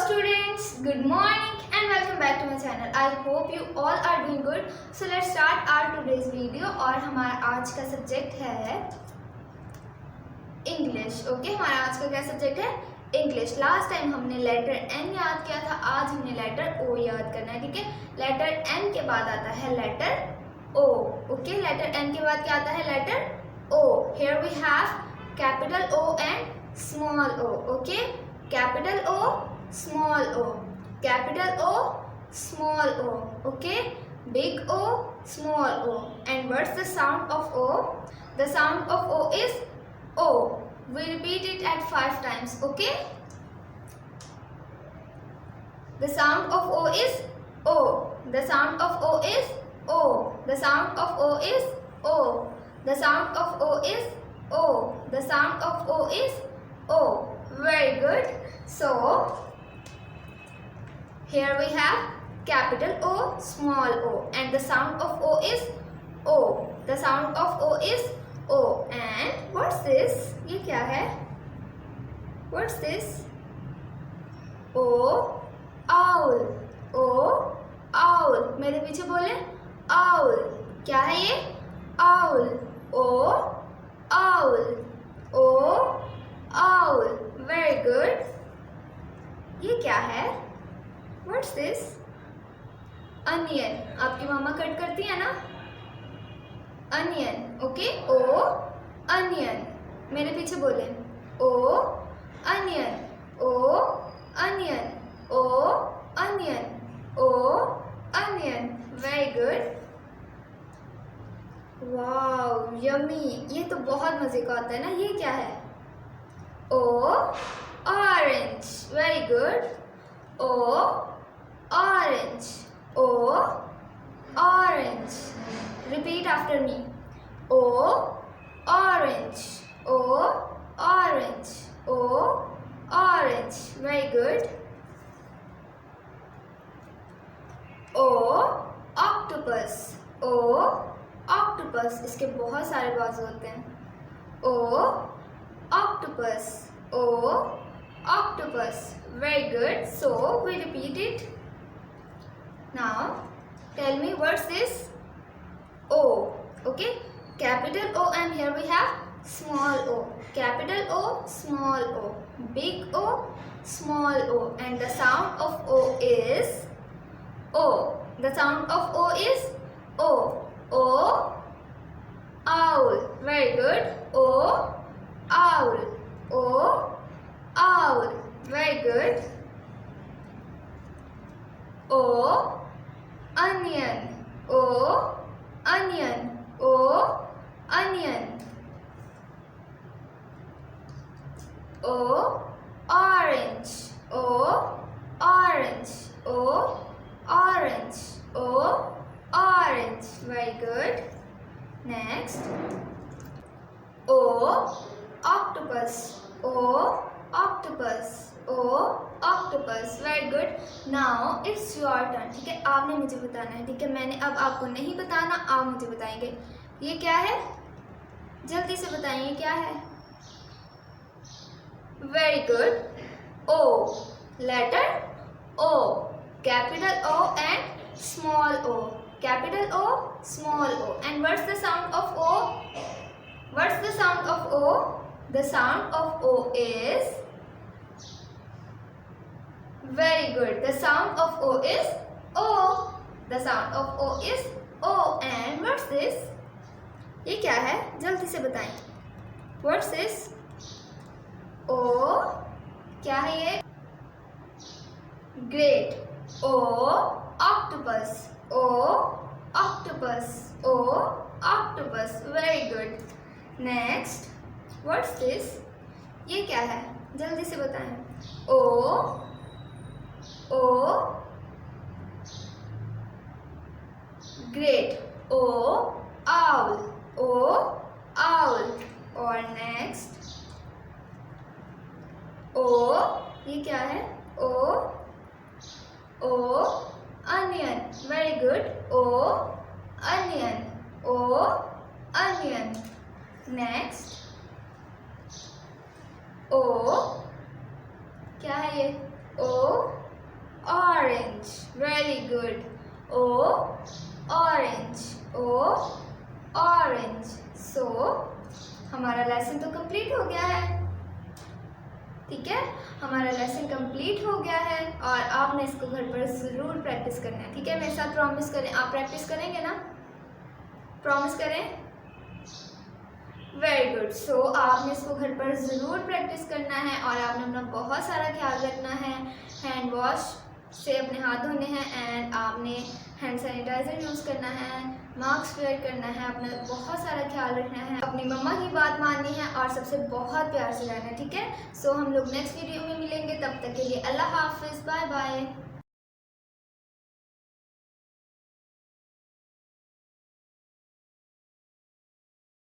students, good morning and welcome back to my channel. I hope you all are doing good. So let's start our today's video और हमारा आज का subject है English. Okay, हमारा आज का क्या सब्जेक्ट है? इंग्लिश. लास्ट टाइम हमने लेटर एन याद किया था, आज हमने लेटर ओ याद करना है. ठीक है, लेटर एन के बाद आता है letter O. Okay, letter N के बाद क्या आता है? Letter O. Here we have capital O and small O. Okay, capital O, small o, capital O, small o. Okay, big O, small o. And what's the sound of O? The sound of O is O. We repeat it at 5 times. Okay, the sound of O is O. The sound of O is O. The sound of O is O. The sound of O is O. The sound of O is O. Very good. So here we have capital O, small o, and the sound of O is O. The sound of O is O. And what's this? ये क्या है? What's this? O, owl. O, owl. मेरे पीछे बोले owl. क्या है ये? Owl. O, owl. O, owl. Very good. ये क्या है? What's this? Onion. आपकी मामा कट करती है ना? Onion. Okay? O, onion. मेरे पीछे बोले O, onion. O, onion. O, onion. O, onion. Very good. Wow, yummy. ये तो बहुत मजे का होता है ना. ये क्या है? O, orange. Very good. O, orange. O, orange. Repeat after me. O, orange. O, orange. O, orange. Very good. O, octopus. O, octopus. इसके बहुत सारे बाजू होते हैं. O, octopus. O, octopus. Very good. So we repeat it. Now tell me what's this? O. Okay, capital O, and here we have small o. Capital O, small o. Big O, small o. And the sound of O is O. The sound of O is O. O, owl. Very good. O, owl. O, owl. Very good. O, onion. O, onion. O, onion. O, orange. O, orange. O, orange. O, orange. Very good. Next. O, octopus. O, octopus. O, octopus. Very good. Now it's your turn. ठीक है, आपने मुझे बताना है. ठीक है, मैंने अब आपको नहीं बताना, आप मुझे बताएंगे. ये क्या है? जल्दी से बताइए क्या है? Very good. O. Letter O. Capital O and small o. Capital O, small o. And what's the sound of O? What's the sound of O? The sound of O is very good. The sound of O is O. The sound of O is O. And what's this? ये क्या है? जल्दी से बताएं. What's this? O. क्या है ये? Great. O, octopus. O, octopus. O, octopus. Very good. Next. What's this? ये क्या है? जल्दी से बताएं. O, O, great. O, owl. O, owl. Or next. O, ये क्या है? O, O, onion. Very good. O, onion. O, onion. Next. O, क्या है ये? O, orange. Very good. O, orange. O, orange. So, हमारा लेसन तो complete हो गया है. ठीक है, हमारा लेसन कंप्लीट हो गया है और आपने इसको घर पर ज़रूर प्रैक्टिस करना है. ठीक है, मेरे साथ प्रॉमिस करें. आप प्रैक्टिस करेंगे ना? प्रॉमिस करें. Very good. सो आपने इसको घर पर ज़रूर प्रैक्टिस करना है और आपने अपना बहुत सारा ख्याल रखना है. हैंड वॉश से अपने हाथ धोने हैं एंड आपने हैंड सैनिटाइज़र यूज़ करना है, मास्क वेयर करना है, अपना बहुत सारा ख्याल रखना है, अपनी मम्मा की बात माननी है और सबसे बहुत प्यार से रहना है. ठीक है, सो हम लोग नेक्स्ट वीडियो में मिलेंगे. तब तक के लिए अल्लाह हाफिज़. Bye bye.